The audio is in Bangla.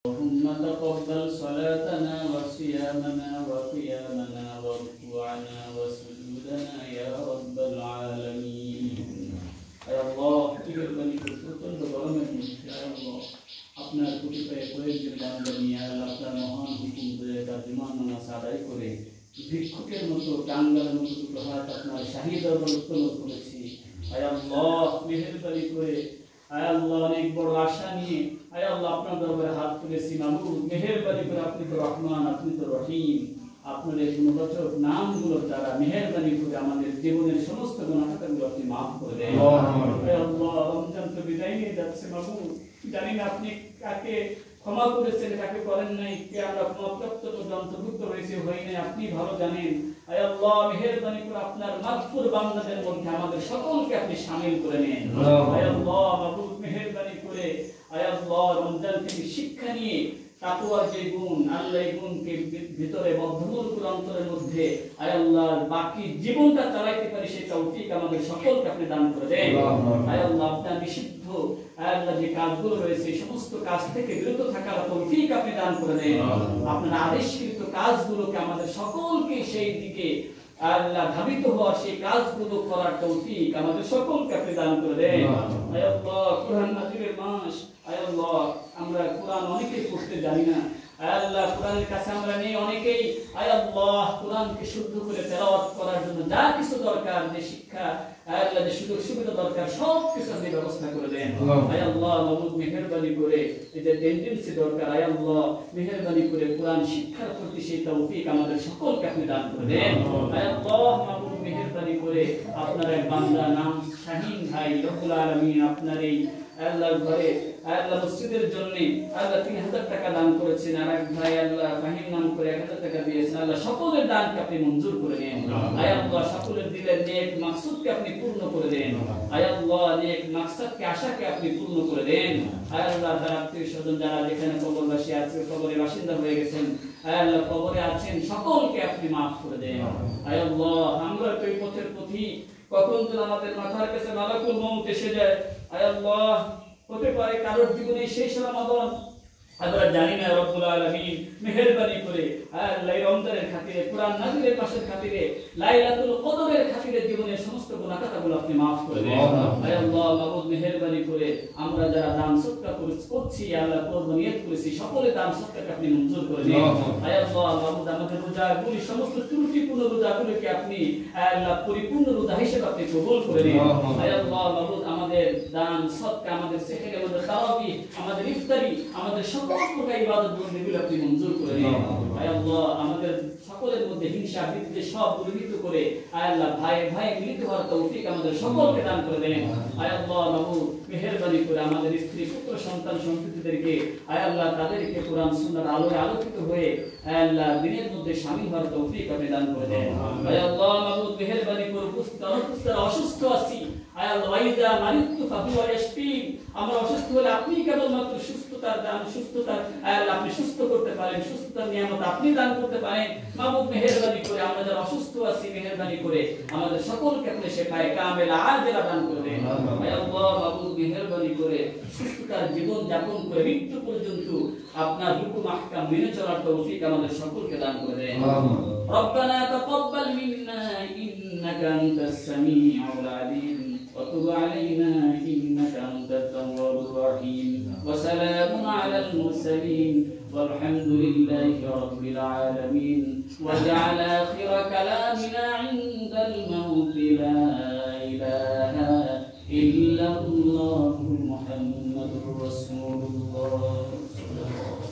اللهم تقبل صلاتنا وصيامنا وقيامنا وركوعنا وسجودنا يا رب العالمين يا الله تقبل প্রচন্ড গরমের মধ্যে يا الله আপনার কতিপয় প্রয়োজন বান্দা নিয়ে আপনার মহান হুকুম দিয়ে তার নামাজ আদায় করে ভিক্ষুকের মতো কাঙ্গালের মতো দুটো হাত আপনার শাহী দরবার উত্তোলন করেছি আয় আল্লাহ মেহেরবানি করে আয় আল্লাহ অনেক বড় আশা নিয়ে আয় আল্লাহ আপনার দরবারে হাত তুলেছি মাবুদ মেহেরবানি করে আপনি তো রহমান আপনি তো রহিম আপনার এই গুণবাচক নামগুলোর দ্বারা মেহেরবানি করে আমাদের জীবনের সমস্ত গুনাহগুলো আপনি মাফ করে দেন আয় আল্লাহ রমজান তো বিদায় নিয়ে যাচ্ছে মাবুদ জানি না আপনি কাকে ক্ষমা করেছেন কাকে করেন নাই কে আমরা ক্ষমাপ্রাপ্ত অন্তর্ভুক্ত হয়েছে হই নাই আপনি ভালো জানেন আয় আল্লাহ মেহেরবানি করে আপনার মাগফুর বান্দাদের মধ্যে আমাদের সকলকে আপনি শামিল করে নেন আয় আল্লাহ মাবুদ মেহেরবানি করে আয় আল্লাহ রমজান থেকে শিক্ষা নিয়ে তাকওয়ার যে গুণ আল্লাহ এই গুণকে ভিতরে বদ্ধমূল অন্তরের মধ্যে আয় আল্লাহ বাকি জীবনটা চালাইতে পারি সেই তৌফিক আমাদের সকলকে আপনি দান করে দেন আয় আল্লাহ আপনার নিষিদ্ধ আয় আল্লাহ যে কাজগুলো রয়েছে সমস্ত কাজ থেকে বিরত থাকার তৌফিক আপনি দান করে দেন আপনার আদেশকৃত কাজগুলোকে আমাদের সকলকে সেই দিকে আল্লাহ ধাবিত হওয়ার সেই কাজগুলো করার তৌফিক আমাদের সকলকে আপনি দান করে দেন আয় আল্লাহ কুরআন নাযিলের মাস আয় আল্লাহ আমরা কুরআন অনেকেই পড়তে জানি না আয় আল্লাহ কুরআনের কাছে আমরা নেই অনেকেই আয় আল্লাহ কুরআনকে শুদ্ধ করে তেলাওয়াত করার জন্য যা কিছু দরকার যে শিক্ষা আয় আল্লাহ যে সুযোগ সুবিধা দরকার সব কিছু আপনি ব্যবস্থা করে দেন আয় আল্লাহ মাবুদ মেহেরবানি করে এই যে টেন্ডেন্সি দরকার আয় আল্লাহ মেহেরবানি করে কুরআন শিক্ষার প্রতি সেই তৌফিক আমাদের সকলকে আপনি দান করে দেন আয় আল্লাহ মাবুদ মেহেরবানি করে আপনার এক বান্দা নাম শাহিন ভাই রব্বুল আলামিন আপনার এই আল্লাহর ঘরে আল্লাহ মসজিদের জন্য আল্লাহ 3000 টাকা দান করেছেন আর এক ভাই আল্লাহ ফাহিম নাম করে 1000 টাকা দিয়েছেন আল্লাহ সকলের দানকে আপনি মঞ্জুর করে নেন আয় আল্লাহ সকলের দিলের নেক মাকসুদকে আপনি পূর্ণ করে দেন আয় আল্লাহ নেক মাকসাদকে আশাকে আপনি পূর্ণ করে দেন আয় আল্লাহ তার আত্মীয়স্বজন যারা যেখানে কবরবাসী আছে কবরের বাসিন্দা হয়ে গেছেন আয় আল্লাহ কবরে আছেন সকলকে আপনি maaf করে দেন আয় আল্লাহ আমরা এই পথের পথিক কখন যেন আমাদের মাথার কাছে মালাকুল মউত এসে যায় আয় আল্লাহ হতে পারে কারোর জীবনে শেষ রমাদান আমরা জানি না রব্বুল আলামিন মেহেরবানি করে আল্লাহ রমজানের খাতিরে কুরআন নাযিলের মাসের খাতিরে লাইলাতুল কদরের খাতিরে জীবনের সমস্ত গুনাহগুলো আপনি maaf করে দেন আয় আল্লাহ মাবুদ মেহেরবানি করে আমরা যারা দান সদকা করছি আল্লাহ করব নিয়ত করেছি সকলে দান সদকাকে আপনি মঞ্জুর করে দিন আয় আল্লাহ মাবুদ আমাদের রোজাগুলি সমস্ত ত্রুটিপূর্ণ রোজাগুলোকে আপনি আল্লাহ পরিপূর্ণ রোজা হিসেবে আপনি কবুল করে নিন আয় আল্লাহ মাবুদ আমাদের দান সদকা আমাদের সেহরি আমাদের তারাবি আমাদের ইফতারি আমাদের সকল প্রকার ইবাদত বন্দেগীগুলো আপনি মঞ্জুর করে নিন আয় আল্লাহ আমাদের সকলের মধ্যে হিংসা বিদ্বেষ সব দূরীভূত করে আয় আল্লাহ ভাই ভাই মিলিত হওয়ার তৌফিক আমাদের সকলকে দান করে দেন আয় আল্লাহ মাবুদ মেহেরবানি করে আমাদের স্ত্রী পুত্র সন্তান সন্ততিদেরকে আয় আল্লাহ তাদেরকে কুরআন সুন্নাহর আলোয় আলোকিত হয়ে আয় আল্লাহ দ্বীনের মধ্যে শামিল হওয়ার তৌফিক আপনি দান করে দেন আয় আল্লাহ মাবুদ মেহেরবানি করে অসুস্থ আছি আয় আল্লাহ ওয়াইদা মারিতু ফাহুয়া ইয়াশফিন আমরা অসুস্থ হলে আপনি কেবলমাত্র সুস্থতার দান সুস্থতার আয় আল্লাহ আপনি সুস্থ করতে পারেন সুস্থতার নিয়ামত আপনি দান করতে পারেন মাবুদ মেহেরবানি করে আমরা যারা অসুস্থ আছি মেহেরবানি করে আমাদের সকলকে আপনি শেফায়ে কামেলা আজেলা দান করে দেন আয় আল্লাহ মাবুদ মেহেরবানি করে সুস্থতার জীবন যাপন করে মৃত্যু পর্যন্ত আপনার হুকুম আহকাম মেনে চলার তৌফিক আমাদের সকলকে দান করে দেন রব্বানা তাকাব্বাল মিন্না ইন্নাকা আনতাস সামিউল আলিম وتب علينا إنك أنت التواب الرحيم وسلام على المرسلين والحمد لله رب العالمين واجعل آخر كلامنا عند الموت لا إله إلا الله